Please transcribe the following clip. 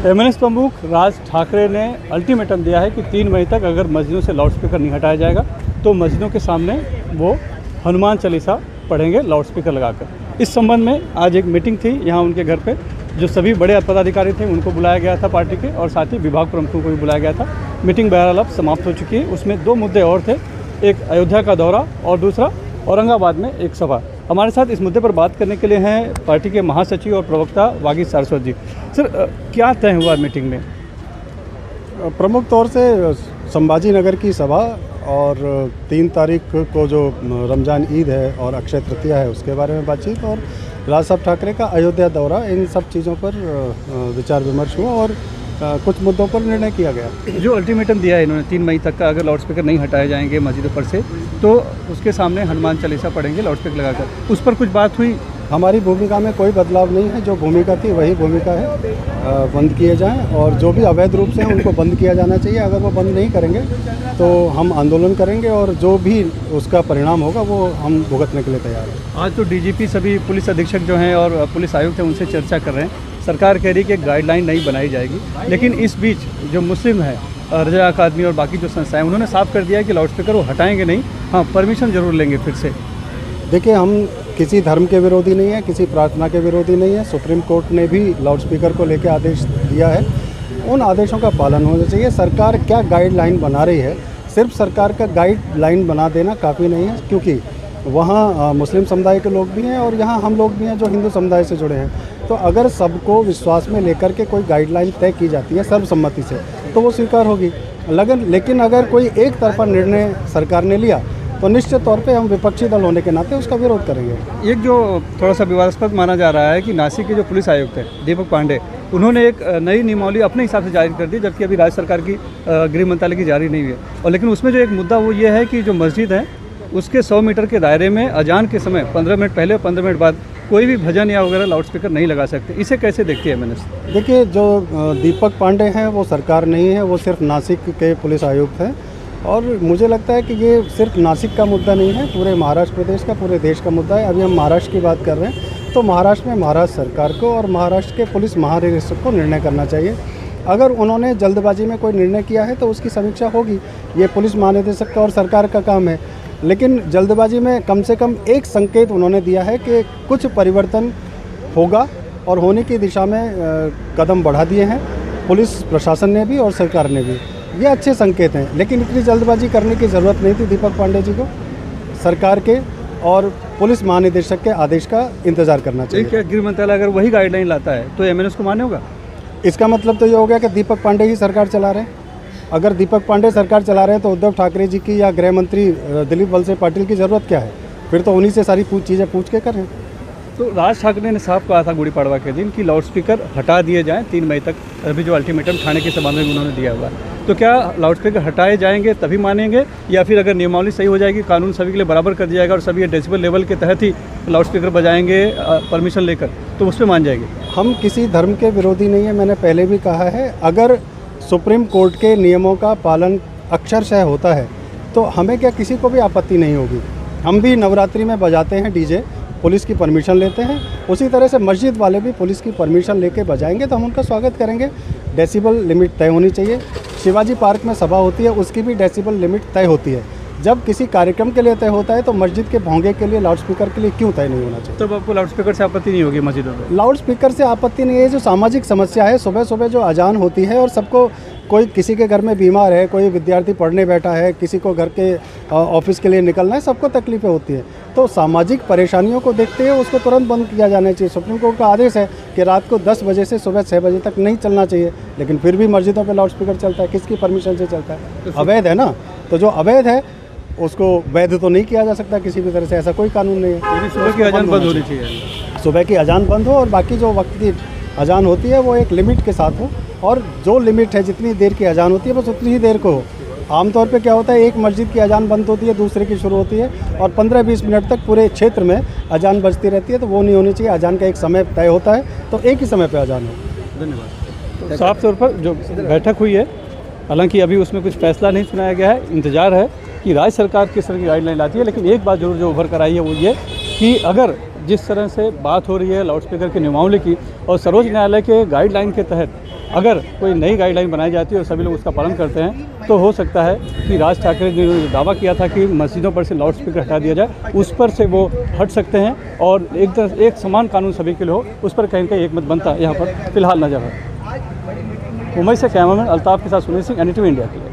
MNS प्रमुख राज ठाकरे ने ultimatum दिया है कि 3 मई तक अगर मस्जिदों से लाउडस्पीकर नहीं हटाया जाएगा तो मस्जिदों के सामने वो हनुमान चालीसा पढ़ेंगे लाउडस्पीकर लगाकर। इस संबंध में आज एक मीटिंग थी यहाँ उनके घर पे, जो सभी बड़े पदाधिकारी थे उनको बुलाया गया था पार्टी के, और साथ ही विभाग प्रमुखों को भी बुलाया गया था। मीटिंग बहरहाल अब समाप्त हो चुकी है। उसमें 2 मुद्दे और थे, एक अयोध्या का दौरा और दूसरा औरंगाबाद में एक सभा। हमारे साथ इस मुद्दे पर बात करने के लिए हैं पार्टी के महासचिव और प्रवक्ता वागीश सारस्वत जी। सर, क्या तय हुआ मीटिंग में? प्रमुख तौर से संभाजी नगर की सभा और 3 तारीख को जो रमज़ान ईद है और अक्षय तृतीया है उसके बारे में बातचीत, और राज साहब ठाकरे का अयोध्या दौरा, इन सब चीज़ों पर विचार विमर्श हुआ और कुछ मुद्दों पर निर्णय किया गया। जो अल्टीमेटम दिया है इन्होंने 3 मई तक का, अगर लाउडस्पीकर नहीं हटाए जाएंगे मस्जिदों पर से तो उसके सामने हनुमान चालीसा पढ़ेंगे लाउडस्पीकर लगाकर, उस पर कुछ बात हुई? हमारी भूमिका में कोई बदलाव नहीं है, जो भूमिका थी वही भूमिका है। बंद किए जाएं और जो भी अवैध रूप से हैं उनको बंद किया जाना चाहिए। अगर वो बंद नहीं करेंगे तो हम आंदोलन करेंगे और जो भी उसका परिणाम होगा वो हम भुगतने के लिए तैयार हैं। आज तो डीजीपी सभी पुलिस अधीक्षक जो हैं और पुलिस आयुक्त हैं उनसे चर्चा कर रहे हैं। सरकार कह रही है कि गाइडलाइन नहीं बनाई जाएगी, लेकिन इस बीच जो मुस्लिम है, रजा अकादमी और बाकी जो संस्थाएं, उन्होंने साफ कर दिया है कि लाउडस्पीकर वो हटाएंगे नहीं, हाँ परमिशन जरूर लेंगे फिर से। देखिए, हम किसी धर्म के विरोधी नहीं है, किसी प्रार्थना के विरोधी नहीं है। सुप्रीम कोर्ट ने भी लाउडस्पीकर को लेकर आदेश दिया है, उन आदेशों का पालन होना चाहिए। सरकार क्या गाइडलाइन बना रही है, सिर्फ सरकार का गाइडलाइन बना देना काफ़ी नहीं है, क्योंकि वहाँ मुस्लिम समुदाय के लोग भी हैं और यहाँ हम लोग भी हैं जो हिंदू समुदाय से जुड़े हैं। तो अगर सबको विश्वास में लेकर के कोई गाइडलाइन तय की जाती है सर्वसम्मति से तो वो स्वीकार होगी। लेकिन अगर कोई एक तरफा निर्णय सरकार ने लिया तो निश्चित तौर पे हम विपक्षी दल होने के नाते उसका विरोध करेंगे। एक जो थोड़ा सा विवादास्पद माना जा रहा है कि नासिक के जो पुलिस आयुक्त हैं दीपक पांडे, उन्होंने एक नई नियमावली अपने हिसाब से जारी कर दी, जबकि अभी राज्य सरकार की गृह मंत्रालय की जारी नहीं हुई है। और लेकिन उसमें जो एक मुद्दा वो ये है कि जो मस्जिद है उसके 100 मीटर के दायरे में अजान के समय 15 मिनट पहले और 15 मिनट बाद कोई भी भजन या वगैरह लाउडस्पीकर नहीं लगा सकते। इसे कैसे देखती है मैंने? देखिए, जो दीपक पांडे हैं वो सरकार नहीं है, वो सिर्फ नासिक के पुलिस आयुक्त हैं। और मुझे लगता है कि ये सिर्फ नासिक का मुद्दा नहीं है, पूरे महाराष्ट्र प्रदेश का, पूरे देश का मुद्दा है। अभी हम महाराष्ट्र की बात कर रहे हैं तो महाराष्ट्र में महाराष्ट्र सरकार को और महाराष्ट्र के पुलिस महानिदेशक को निर्णय करना चाहिए। अगर उन्होंने जल्दबाजी में कोई निर्णय किया है तो उसकी समीक्षा होगी, ये पुलिस महानिदेशक का और सरकार का काम है। लेकिन जल्दबाजी में कम से कम एक संकेत उन्होंने दिया है कि कुछ परिवर्तन होगा और होने की दिशा में कदम बढ़ा दिए हैं पुलिस प्रशासन ने भी और सरकार ने भी। ये अच्छे संकेत हैं, लेकिन इतनी जल्दबाजी करने की ज़रूरत नहीं थी दीपक पांडे जी को। सरकार के और पुलिस महानिदेशक के आदेश का इंतज़ार करना चाहिए। क्या गृह मंत्रालय अगर वही गाइडलाइन लाता है तो एमएनएस को मान्य होगा? इसका मतलब तो ये हो गया कि दीपक पांडे ही सरकार चला रहे हैं। अगर दीपक पांडे सरकार चला रहे हैं तो उद्धव ठाकरे जी की या गृह मंत्री दिलीप वलसे पाटिल की ज़रूरत क्या है? फिर तो उन्हीं से सारी चीज़ें पूछ के करें। तो राज ठाकरे ने साफ कहा था गुड़ी पड़वा के दिन कि लाउडस्पीकर हटा दिए जाएं 3 मई तक, अभी जो अल्टीमेटम थाने के संबंध में उन्होंने दिया हुआ है। तो क्या लाउडस्पीकर हटाए जाएंगे तभी मानेंगे, या फिर अगर नियमावली सही हो जाएगी, कानून सभी के लिए बराबर कर दिया जाएगा और सभी डेसिबल लेवल के तहत ही लाउडस्पीकर बजाएंगे परमिशन लेकर, तो उस पर मान जाएंगे? हम किसी धर्म के विरोधी नहीं है, मैंने पहले भी कहा है। अगर सुप्रीम कोर्ट के नियमों का पालन अक्षरशः होता है तो हमें क्या, किसी को भी आपत्ति नहीं होगी। हम भी नवरात्रि में बजाते हैं डीजे, पुलिस की परमिशन लेते हैं। उसी तरह से मस्जिद वाले भी पुलिस की परमिशन लेके बजाएंगे तो हम उनका स्वागत करेंगे। डेसिबल लिमिट तय होनी चाहिए। शिवाजी पार्क में सभा होती है, उसकी भी डेसिबल लिमिट तय होती है। जब किसी कार्यक्रम के लिए तय होता है तो मस्जिद के भोंगे के लिए लाउडस्पीकर के लिए क्यों तय नहीं होना चाहिए? तब आपको लाउडस्पीकर से आपत्ति नहीं होगी मस्जिदों में? लाउडस्पीकर से आपत्ति नहीं है, जो सामाजिक समस्या है, सुबह सुबह जो अजान होती है और सबको, कोई किसी के घर में बीमार है, कोई विद्यार्थी पढ़ने बैठा है, किसी को घर के ऑफिस के लिए निकलना है, सबको तकलीफें होती है। तो सामाजिक परेशानियों को देखते हुए उसको तुरंत बंद किया जाना चाहिए। सुप्रीम कोर्ट का आदेश है कि रात को 10 बजे से सुबह 6 बजे तक नहीं चलना चाहिए, लेकिन फिर भी मस्जिदों पर लाउडस्पीकर चलता है। किसकी परमिशन से चलता है? अवैध है ना। तो जो अवैध है उसको वैध तो नहीं किया जा सकता किसी भी तरह से, ऐसा कोई कानून नहीं है। सुबह की अजान बंद होनी चाहिए। सुबह की अजान बंद हो और बाकी जो वक्त की अजान होती है वो एक लिमिट के साथ हो, और जो लिमिट है जितनी देर की अजान होती है बस उतनी ही देर को हो। आमतौर पे क्या होता है, एक मस्जिद की अजान बंद होती है, दूसरे की शुरू होती है और 15-20 मिनट तक पूरे क्षेत्र में अजान बजती रहती है। तो वो नहीं होनी चाहिए। अजान का एक समय तय होता है तो एक ही समय पे अजान हो। धन्यवाद। तो साफ तौर पर जो बैठक हुई है, हालांकि अभी उसमें कुछ फैसला नहीं सुनाया गया है, इंतजार है कि राज्य सरकार किस तरह की गाइडलाइन लाती है। लेकिन एक बात जरूर जो उभर कर आई है वो ये कि अगर जिस तरह से बात हो रही है लाउडस्पीकर की नियमावली की और सर्वोच्च न्यायालय के गाइडलाइन के तहत अगर कोई नई गाइडलाइन बनाई जाती है और सभी लोग उसका पालन करते हैं तो हो सकता है कि राज ठाकरे ने जो दावा किया था कि मस्जिदों पर से लाउड स्पीकर हटा दिया जाए, उस पर से वो हट सकते हैं और एक समान कानून सभी के लिए हो, उस पर कहीं ना कहीं एक मत बनता यहाँ पर फिलहाल नजर है। मुंबई से कैमरामैन अल्ताफ़ के साथ सुनील सिंह, NDTV इंडिया के लिए।